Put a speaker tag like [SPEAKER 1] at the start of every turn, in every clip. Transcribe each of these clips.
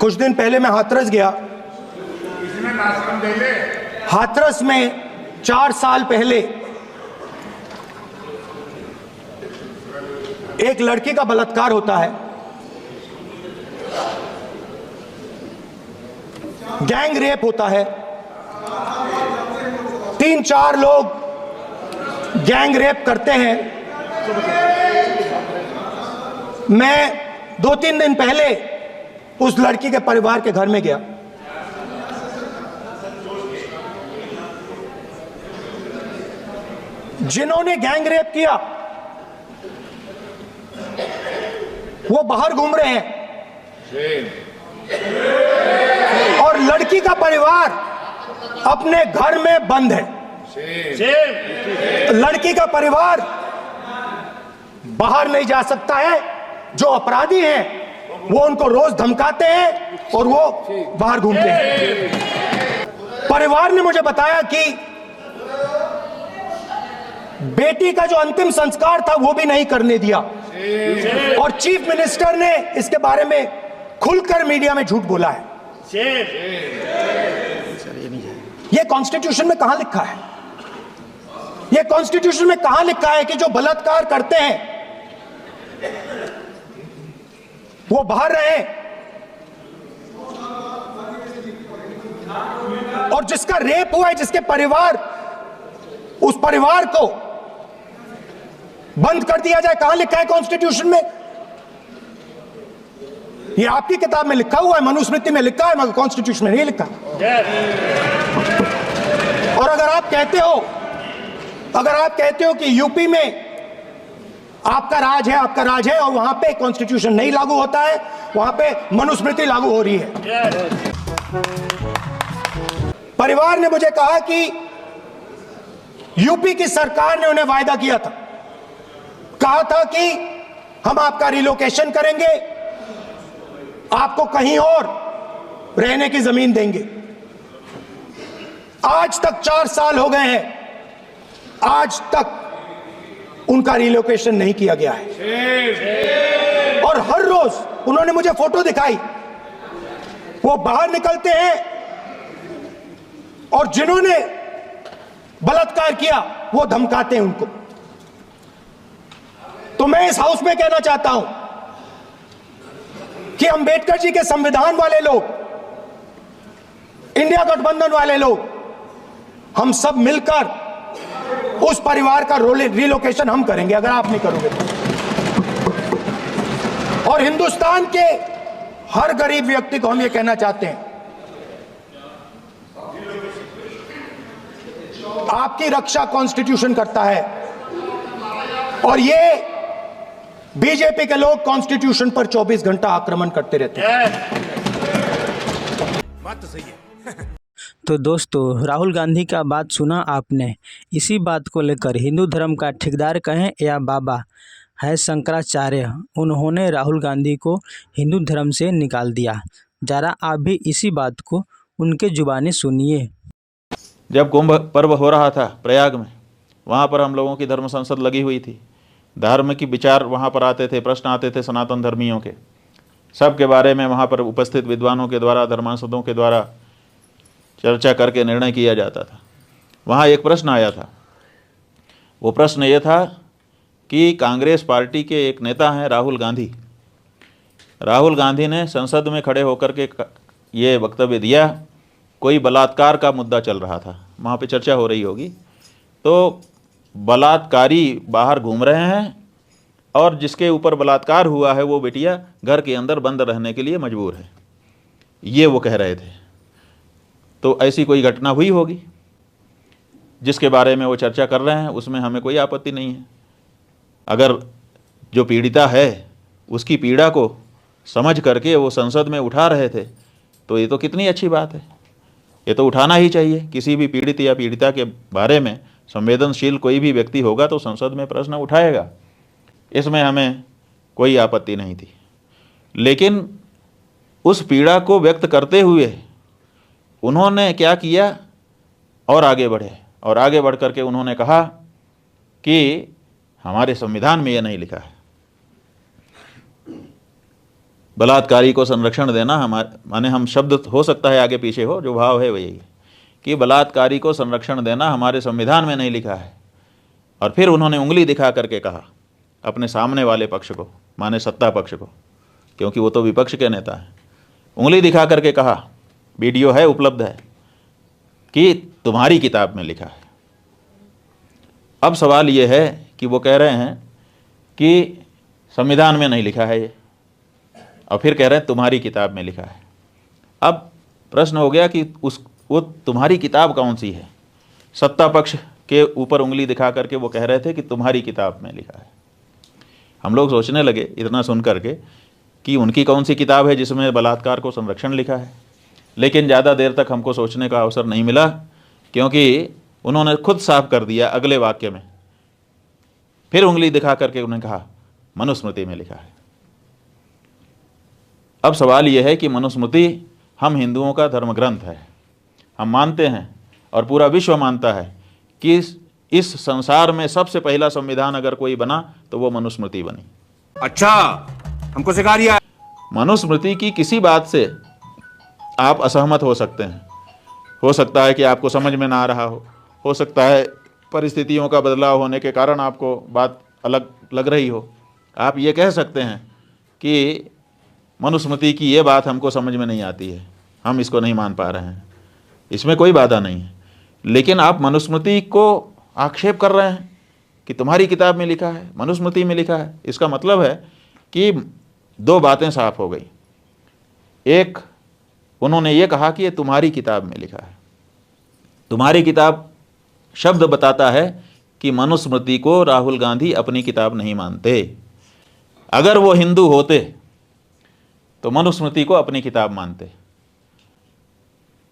[SPEAKER 1] कुछ दिन पहले मैं हाथरस गया। हाथरस में 4 साल पहले एक लड़की का बलात्कार होता है। गैंग रेप होता है। 3-4 लोग गैंग रेप करते हैं। मैं 2-3 दिन पहले उस लड़की के परिवार के घर में गया। जिन्होंने गैंग रेप किया वो बाहर घूम रहे हैं और लड़की का परिवार अपने घर में बंद है। लड़की का परिवार बाहर नहीं जा सकता है। जो अपराधी हैं वो उनको रोज धमकाते हैं और वो बाहर घूमते हैं। परिवार ने मुझे बताया कि बेटी का जो अंतिम संस्कार था वो भी नहीं करने दिया और चीफ मिनिस्टर ने इसके बारे में खुलकर मीडिया में झूठ बोला है। ये कॉन्स्टिट्यूशन में कहां लिखा है? ये कॉन्स्टिट्यूशन में कहां लिखा है कि जो बलात्कार करते हैं वो बाहर रहे और जिसका रेप हुआ है, जिसके परिवार, उस परिवार को बंद कर दिया जाए? कहां लिखा है कॉन्स्टिट्यूशन में? ये आपकी किताब में लिखा हुआ है, मनुस्मृति में लिखा है, मगर कॉन्स्टिट्यूशन में नहीं लिखा। और अगर आप कहते हो कि यूपी में आपका राज है और वहां पे कॉन्स्टिट्यूशन नहीं लागू होता है, वहां पे मनुस्मृति लागू हो रही है। परिवार ने मुझे कहा कि यूपी की सरकार ने उन्हें वायदा किया था, कहा था कि हम आपका रिलोकेशन करेंगे, आपको कहीं और रहने की जमीन देंगे। आज तक 4 साल हो गए हैं, आज तक उनका रिलोकेशन नहीं किया गया है। और हर रोज उन्होंने मुझे फोटो दिखाई, वो बाहर निकलते हैं और जिन्होंने बलात्कार किया वो धमकाते हैं उनको। तो मैं इस हाउस में कहना चाहता हूं कि अंबेडकर जी के संविधान वाले लोग, इंडिया गठबंधन वाले लोग, हम सब मिलकर उस परिवार का रिलोकेशन हम करेंगे अगर आप नहीं करोगे तो। और हिंदुस्तान के हर गरीब व्यक्ति को हम ये कहना चाहते हैं, आपकी रक्षा कॉन्स्टिट्यूशन करता है और ये बीजेपी के लोग कॉन्स्टिट्यूशन पर 24 घंटा आक्रमण करते रहते हैं।
[SPEAKER 2] बात तो सही है।
[SPEAKER 3] तो दोस्तों, राहुल गांधी का बात सुना आपने। इसी बात को लेकर हिंदू धर्म का ठेकेदार कहें या बाबा है शंकराचार्य, उन्होंने राहुल गांधी को हिंदू धर्म से निकाल दिया। जरा आप भी इसी बात को उनके जुबानी सुनिए।
[SPEAKER 4] जब कुंभ पर्व हो रहा था प्रयाग में, वहाँ पर हम लोगों की धर्म संसद लगी हुई थी। धर्म की विचार वहाँ पर आते थे, प्रश्न आते थे सनातन धर्मियों के, सब के बारे में वहाँ पर उपस्थित विद्वानों के द्वारा, धर्मांसदों के द्वारा चर्चा करके निर्णय किया जाता था। वहाँ एक प्रश्न आया था। वो प्रश्न ये था कि कांग्रेस पार्टी के एक नेता हैं राहुल गांधी। राहुल गांधी ने संसद में खड़े होकर के ये वक्तव्य दिया, कोई बलात्कार का मुद्दा चल रहा था, वहाँ पे चर्चा हो रही होगी, तो बलात्कारी बाहर घूम रहे हैं और जिसके ऊपर बलात्कार हुआ है वो बेटिया घर के अंदर बंद रहने के लिए मजबूर है, ये वो कह रहे थे। तो ऐसी कोई घटना हुई होगी जिसके बारे में वो चर्चा कर रहे हैं, उसमें हमें कोई आपत्ति नहीं है। अगर जो पीड़िता है उसकी पीड़ा को समझ करके वो संसद में उठा रहे थे तो ये तो कितनी अच्छी बात है। ये तो उठाना ही चाहिए। किसी भी पीड़ित या पीड़िता के बारे में संवेदनशील कोई भी व्यक्ति होगा तो संसद में प्रश्न उठाएगा, इसमें हमें कोई आपत्ति नहीं थी। लेकिन उस पीड़ा को व्यक्त करते हुए उन्होंने क्या किया और आगे बढ़े, और आगे बढ़ करके उन्होंने कहा कि हमारे संविधान में यह नहीं लिखा है। बलात्कारी को संरक्षण देना हमारे माने हम शब्द हो सकता है आगे पीछे हो, जो भाव है वही है कि बलात्कारी को संरक्षण देना हमारे संविधान में नहीं लिखा है। और फिर उन्होंने उंगली दिखा करके कहा अपने सामने वाले पक्ष को, माने सत्ता पक्ष को, क्योंकि वो तो विपक्ष के नेता हैं, उंगली दिखा करके कहा, वीडियो है उपलब्ध है, कि तुम्हारी किताब में लिखा है। अब सवाल ये है कि वो कह रहे हैं कि संविधान में नहीं लिखा है ये, और फिर कह रहे हैं तुम्हारी किताब में लिखा है। अब प्रश्न हो गया कि वो तुम्हारी किताब कौन सी है? सत्ता पक्ष के ऊपर उंगली दिखा करके वो कह रहे थे कि तुम्हारी किताब में लिखा है। हम लोग सोचने लगे इतना सुन करके कि उनकी कौन सी किताब है जिसमें बलात्कार को संरक्षण लिखा है, लेकिन ज़्यादा देर तक हमको सोचने का अवसर नहीं मिला, क्योंकि उन्होंने खुद साफ कर दिया अगले वाक्य में, फिर उंगली दिखा करके उन्होंने कहा मनुस्मृति में लिखा है। अब सवाल यह है कि मनुस्मृति हम हिंदुओं का धर्म ग्रंथ है, हम मानते हैं और पूरा विश्व मानता है कि इस संसार में सबसे पहला संविधान अगर कोई बना तो वो मनुस्मृति बनी।
[SPEAKER 2] अच्छा, हमको सिखा दिया।
[SPEAKER 4] मनुस्मृति की किसी बात से आप असहमत हो सकते हैं, हो सकता है कि आपको समझ में ना आ रहा हो सकता है परिस्थितियों का बदलाव होने के कारण आपको बात अलग लग रही हो। आप ये कह सकते हैं कि मनुस्मृति की ये बात हमको समझ में नहीं आती है, हम इसको नहीं मान पा रहे हैं, इसमें कोई बाधा नहीं है। लेकिन आप मनुस्मृति को आक्षेप कर रहे हैं कि तुम्हारी किताब में लिखा है, मनुस्मृति में लिखा है। इसका मतलब है कि दो बातें साफ हो गई। एक, उन्होंने ये कहा कि ये तुम्हारी किताब में लिखा है। तुम्हारी किताब शब्द बताता है कि मनुस्मृति को राहुल गांधी अपनी किताब नहीं मानते। अगर वो हिंदू होते तो मनुस्मृति को अपनी किताब मानते।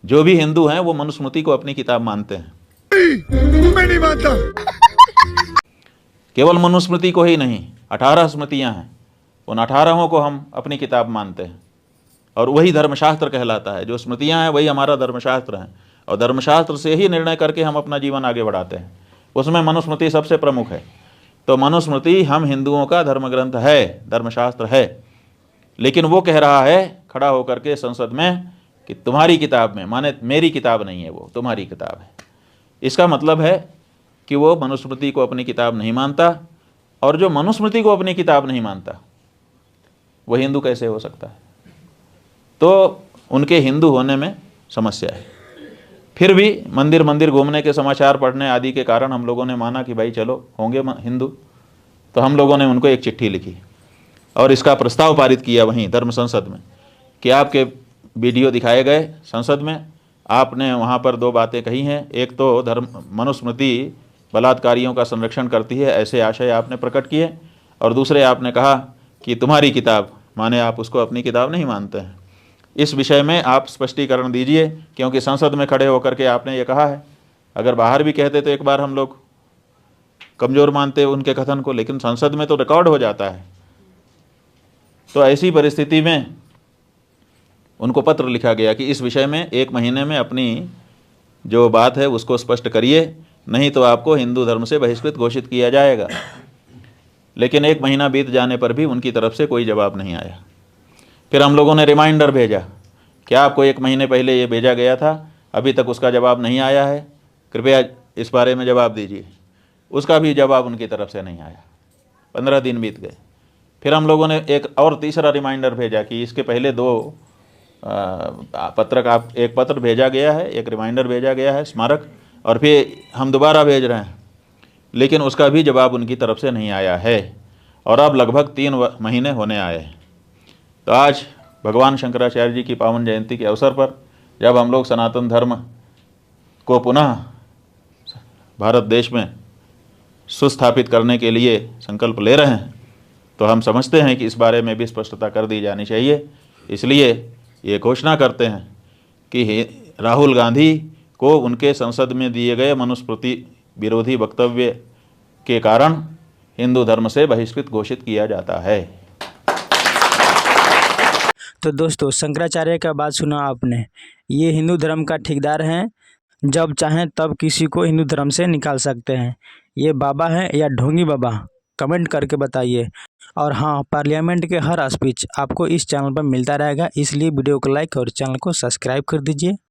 [SPEAKER 4] जो भी हिंदू हैं वो मनुस्मृति को अपनी किताब मानते हैं।
[SPEAKER 2] मैं नहीं मानता।
[SPEAKER 4] केवल मनुस्मृति को ही नहीं, 18 स्मृतियां हैं, उन 18 को हम अपनी किताब मानते हैं और वही धर्मशास्त्र कहलाता है। जो स्मृतियां हैं वही हमारा धर्मशास्त्र है और धर्मशास्त्र से ही निर्णय करके हम अपना जीवन आगे बढ़ाते हैं। उसमें मनुस्मृति सबसे प्रमुख है। तो मनुस्मृति हम हिंदुओं का धर्म ग्रंथ है, धर्मशास्त्र है। लेकिन वो कह रहा है खड़ा होकर के संसद में कि तुम्हारी किताब में, माने मेरी किताब नहीं है, वो तुम्हारी किताब है। इसका मतलब है कि वो मनुस्मृति को अपनी किताब नहीं मानता, और जो मनुस्मृति को अपनी किताब नहीं मानता वो हिंदू कैसे हो सकता है? तो उनके हिंदू होने में समस्या है। फिर भी मंदिर मंदिर घूमने के, समाचार पढ़ने आदि के कारण हम लोगों ने माना कि भाई चलो होंगे हिंदू। तो हम लोगों ने उनको एक चिट्ठी लिखी और इसका प्रस्ताव पारित किया वहीं धर्म संसद में कि आपके वीडियो दिखाए गए संसद में, आपने वहाँ पर दो बातें कही हैं। एक तो मनुस्मृति बलात्कारियों का संरक्षण करती है, ऐसे आशय आपने प्रकट किए, और दूसरे आपने कहा कि तुम्हारी किताब, माने आप उसको अपनी किताब नहीं मानते हैं। इस विषय में आप स्पष्टीकरण दीजिए, क्योंकि संसद में खड़े होकर के आपने ये कहा है। अगर बाहर भी कहते तो एक बार हम लोग कमज़ोर मानते उनके कथन को, लेकिन संसद में तो रिकॉर्ड हो जाता है। तो ऐसी परिस्थिति में उनको पत्र लिखा गया कि इस विषय में 1 महीने में अपनी जो बात है उसको स्पष्ट करिए, नहीं तो आपको हिंदू धर्म से बहिष्कृत घोषित किया जाएगा। लेकिन 1 महीना बीत जाने पर भी उनकी तरफ से कोई जवाब नहीं आया। फिर हम लोगों ने रिमाइंडर भेजा, क्या आपको 1 महीने पहले ये भेजा गया था, अभी तक उसका जवाब नहीं आया है, कृपया इस बारे में जवाब दीजिए। उसका भी जवाब उनकी तरफ से नहीं आया। 15 दिन बीत गए। फिर हम लोगों ने एक और तीसरा रिमाइंडर भेजा कि इसके पहले 2 एक पत्र भेजा गया है, एक रिमाइंडर भेजा गया है, स्मारक, और फिर हम दोबारा भेज रहे हैं, लेकिन उसका भी जवाब उनकी तरफ से नहीं आया है। और अब लगभग 3 महीने होने आए हैं। तो आज भगवान शंकराचार्य जी की पावन जयंती के अवसर पर जब हम लोग सनातन धर्म को पुनः भारत देश में सुस्थापित करने के लिए संकल्प ले रहे हैं, तो हम समझते हैं कि इस बारे में भी स्पष्टता कर दी जानी चाहिए। इसलिए ये घोषणा करते हैं कि राहुल गांधी को उनके संसद में दिए गए मनुस्मृति विरोधी वक्तव्य के कारण हिंदू धर्म से बहिष्कृत घोषित किया जाता है।
[SPEAKER 3] तो दोस्तों, शंकराचार्य का बात सुना आपने। ये हिंदू धर्म का ठेकेदार हैं, जब चाहें तब किसी को हिंदू धर्म से निकाल सकते हैं। ये बाबा हैं या ढोंगी बाबा, कमेंट करके बताइए। और हाँ, पार्लियामेंट के हर स्पीच आपको इस चैनल पर मिलता रहेगा, इसलिए वीडियो को लाइक और चैनल को सब्सक्राइब कर दीजिए।